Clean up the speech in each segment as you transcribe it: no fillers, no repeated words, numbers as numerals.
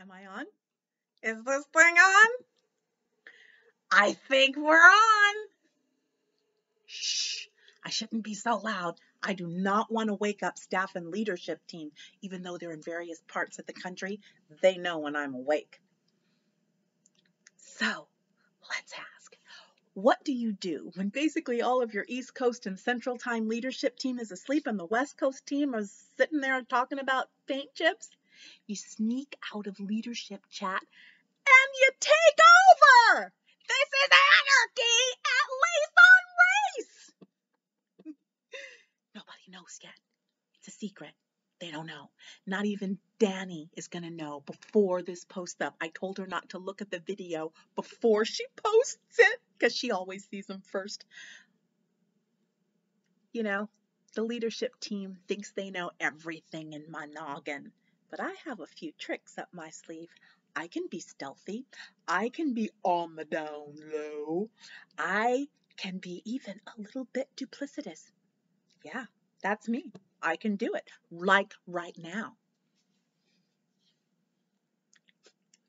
Am I on? Is this thing on? I think we're on. Shh. I shouldn't be so loud. I do not want to wake up staff and leadership team, even though they're in various parts of the country. They know when I'm awake. So, let's ask. What do you do when basically all of your East Coast and Central Time leadership team is asleep and the West Coast team is sitting there talking about paint chips? You sneak out of leadership chat and you take over! This is anarchy at Lace on Race! Nobody knows yet. It's a secret. They don't know. Not even Danny is going to know before this posts up. I told her not to look at the video before she posts it because she always sees them first. You know, the leadership team thinks they know everything in my noggin, but I have a few tricks up my sleeve. I can be stealthy. I can be on the down low. I can be even a little bit duplicitous. Yeah, that's me. I can do it, like right now.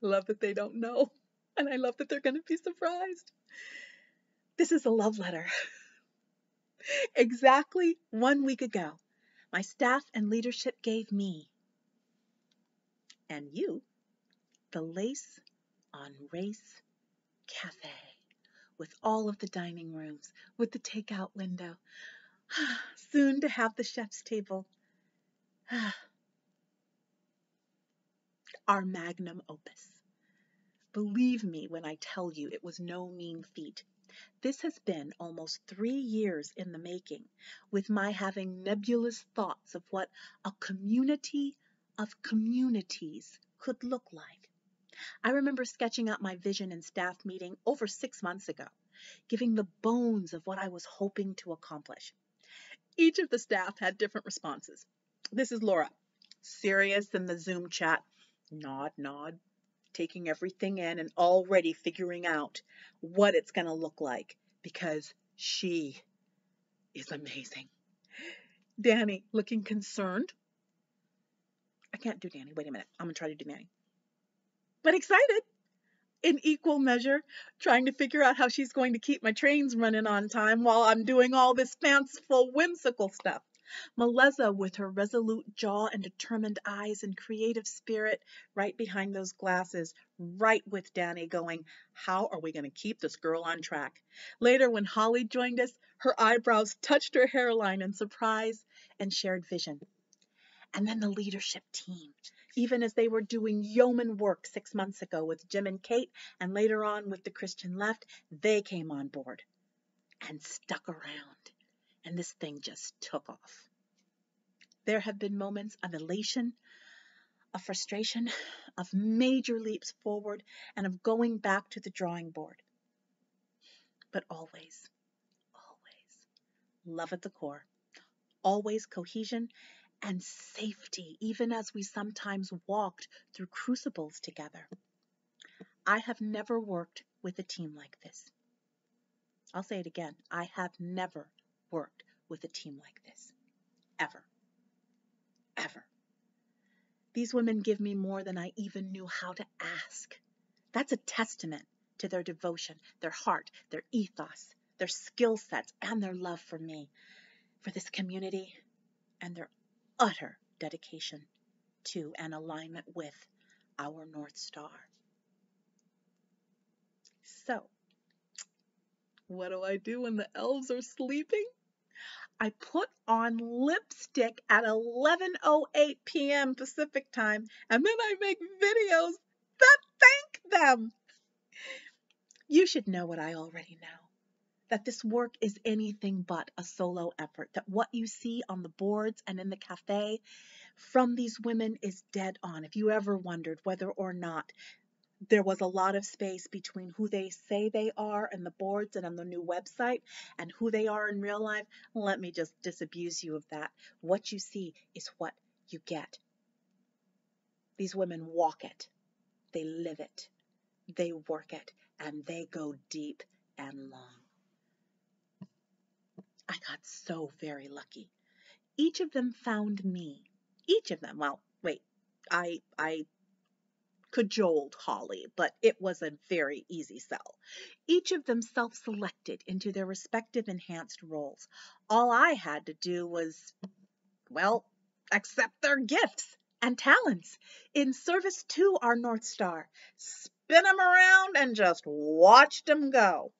Love that they don't know, and I love that they're going to be surprised. This is a love letter. Exactly 1 week ago, my staff and leadership gave me and you the Lace on Race Cafe with all of the dining rooms, with the takeout window, soon to have the chef's table. Our magnum opus. Believe me when I tell you it was no mean feat. This has been almost 3 years in the making, with my having nebulous thoughts of what a community of communities could look like. I remember sketching out my vision in staff meeting over 6 months ago, giving the bones of what I was hoping to accomplish. Each of the staff had different responses. This is Laura, serious in the Zoom chat, nod, nod, taking everything in and already figuring out what it's going to look like because she is amazing. Danny, looking concerned. I can't do Danny. Wait a minute. I'm going to try to do Danny. But excited in equal measure, trying to figure out how she's going to keep my trains running on time while I'm doing all this fanciful, whimsical stuff. Meleza with her resolute jaw and determined eyes and creative spirit right behind those glasses, right with Danny going, how are we going to keep this girl on track? Later, when Holly joined us, her eyebrows touched her hairline in surprise and shared vision. And then the leadership team, even as they were doing yeoman work 6 months ago with Jim and Kate, and later on with the Christian left, they came on board and stuck around. And this thing just took off. There have been moments of elation, of frustration, of major leaps forward, and of going back to the drawing board. But always, always love at the core. Always cohesion and safety, even as we sometimes walked through crucibles together. I have never worked with a team like this. I'll say it again. I have never worked with a team like this. Ever. Ever. These women give me more than I even knew how to ask. That's a testament to their devotion, their heart, their ethos, their skill sets, and their love for me, for this community, and their utter dedication to and alignment with our North Star. So, what do I do when the elves are sleeping? I put on lipstick at 11:08 p.m. Pacific time, and then I make videos that thank them. You should know what I already know, that this work is anything but a solo effort, that what you see on the boards and in the cafe from these women is dead on. If you ever wondered whether or not there was a lot of space between who they say they are and the boards and on the new website and who they are in real life, let me just disabuse you of that. What you see is what you get. These women walk it, they live it, they work it, and they go deep and long. I got so very lucky. Each of them found me. Each of them, well, wait, I cajoled Holly, but it was a very easy sell. Each of them self-selected into their respective enhanced roles. All I had to do was, well, accept their gifts and talents in service to our North Star, spin them around and just watch them go.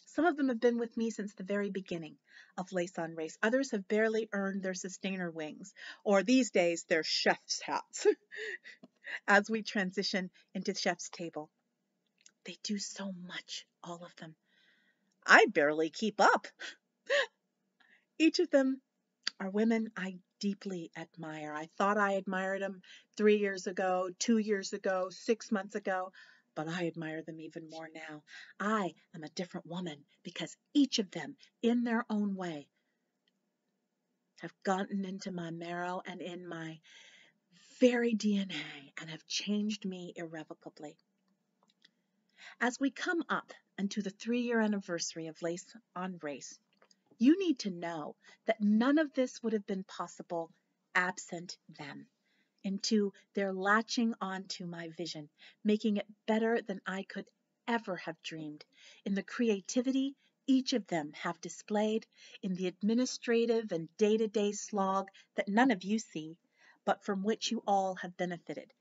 Some of them have been with me since the very beginning of Lace on Race. Others have barely earned their sustainer wings, or these days their chef's hats, as we transition into chef's table. They do so much, all of them. I barely keep up. Each of them are women I deeply admire. I thought I admired them 3 years ago, 2 years ago, 6 months ago, but I admire them even more now. I am a different woman because each of them, in their own way, have gotten into my marrow and in my very DNA and have changed me irrevocably. As we come up into the 3-year anniversary of Lace on Race, you need to know that none of this would have been possible absent them, into their latching onto my vision, making it better than I could ever have dreamed, in the creativity each of them have displayed, in the administrative and day-to-day slog that none of you see, but from which you all have benefited.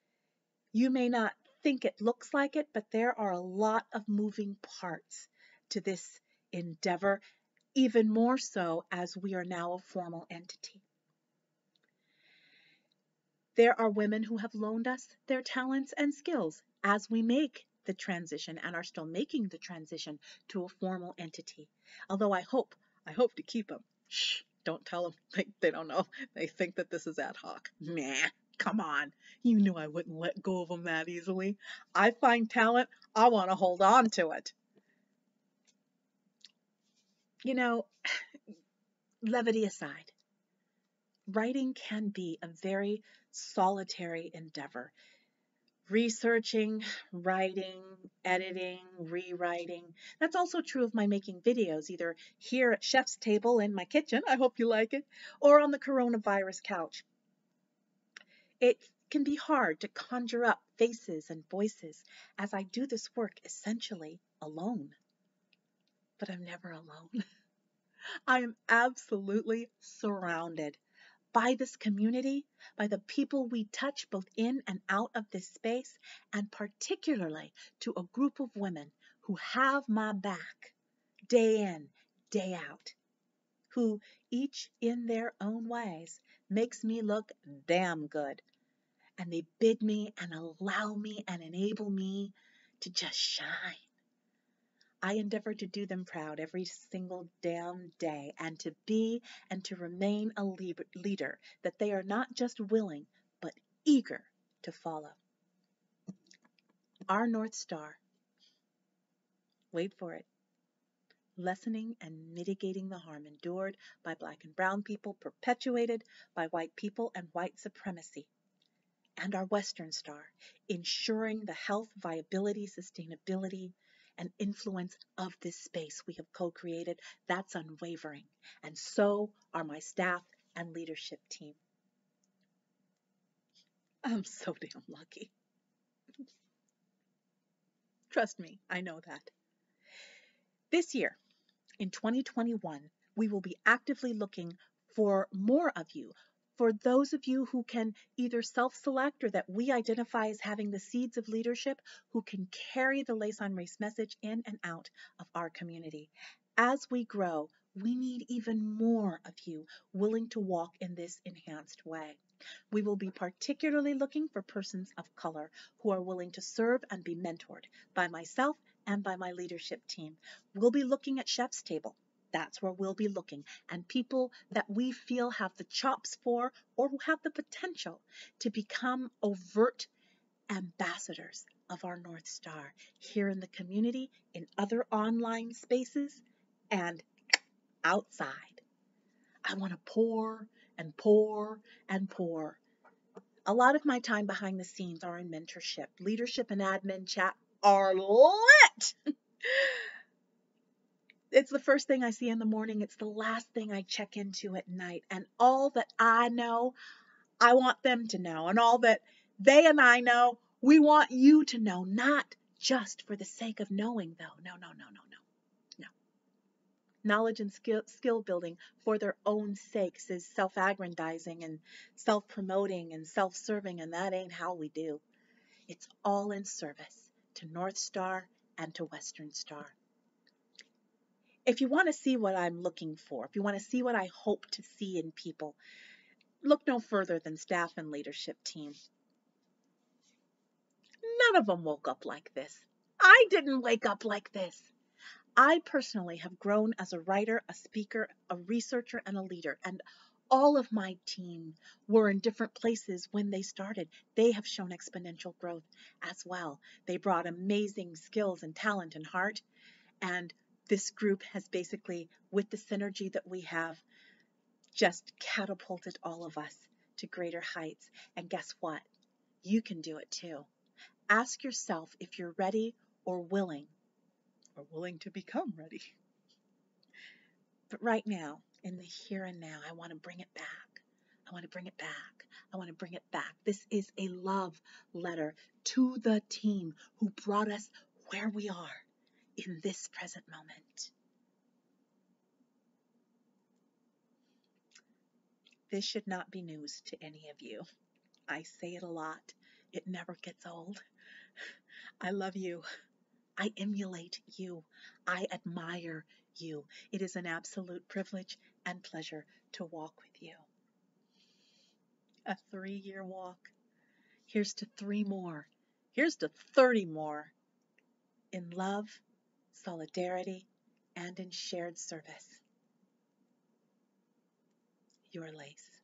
You may not think it looks like it, but there are a lot of moving parts to this endeavor, even more so as we are now a formal entity. There are women who have loaned us their talents and skills as we make the transition and are still making the transition to a formal entity. Although I hope to keep them. Shh, don't tell them. They don't know. They think that this is ad hoc. Nah, come on. You knew I wouldn't let go of them that easily. I find talent, I want to hold on to it. You know, levity aside, writing can be a very solitary endeavor. Researching, writing, editing, rewriting. That's also true of my making videos, either here at Chef's Table in my kitchen, I hope you like it, or on the coronavirus couch. It can be hard to conjure up faces and voices as I do this work essentially alone. But I'm never alone. I am absolutely surrounded by this community, by the people we touch both in and out of this space, and particularly to a group of women who have my back day in, day out, who each in their own ways makes me look damn good. And they bid me and allow me and enable me to just shine. I endeavor to do them proud every single damn day and to be and to remain a leader that they are not just willing, but eager to follow. Our North Star, wait for it, lessening and mitigating the harm endured by Black and brown people, perpetuated by white people and white supremacy. And our Western Star, ensuring the health, viability, sustainability, and influence of this space we have co-created. That's unwavering. And so are my staff and leadership team. I'm so damn lucky. Trust me, I know that. This year, in 2021, we will be actively looking for more of you, for those of you who can either self-select or that we identify as having the seeds of leadership, who can carry the Lace on Race message in and out of our community. As we grow, we need even more of you willing to walk in this enhanced way. We will be particularly looking for persons of color who are willing to serve and be mentored by myself and by my leadership team. We'll be looking at Chef's Table. That's where we'll be looking, and people that we feel have the chops for or who have the potential to become overt ambassadors of our North Star here in the community, in other online spaces, and outside. I want to pour and pour and pour. A lot of my time behind the scenes are in mentorship. Leadership and admin chat are lit. It's the first thing I see in the morning. It's the last thing I check into at night. And all that I know, I want them to know. And all that they and I know, We want you to know, not just for the sake of knowing, though. No, no, no, no, no, no. Knowledge and skill building for their own sakes is self-aggrandizing and self-promoting and self-serving, and that ain't how we do. It's all in service to North Star and to Western Star. If you want to see what I'm looking for, if you want to see what I hope to see in people, look no further than staff and leadership team. None of them woke up like this. I didn't wake up like this. I personally have grown as a writer, a speaker, a researcher, and a leader, and all of my team were in different places when they started. They have shown exponential growth as well. They brought amazing skills and talent and heart, and this group has basically, with the synergy that we have, just catapulted all of us to greater heights. And guess what? You can do it too. Ask yourself if you're ready or willing to become ready. But right now, in the here and now, I want to bring it back. I want to bring it back. I want to bring it back. This is a love letter to the team who brought us where we are in this present moment. This should not be news to any of you. I say it a lot. It never gets old. I love you. I emulate you. I admire you. It is an absolute privilege and pleasure to walk with you. A 3-year walk. Here's to 3 more. Here's to 30 more. In love, solidarity, and in shared service. Your Lace.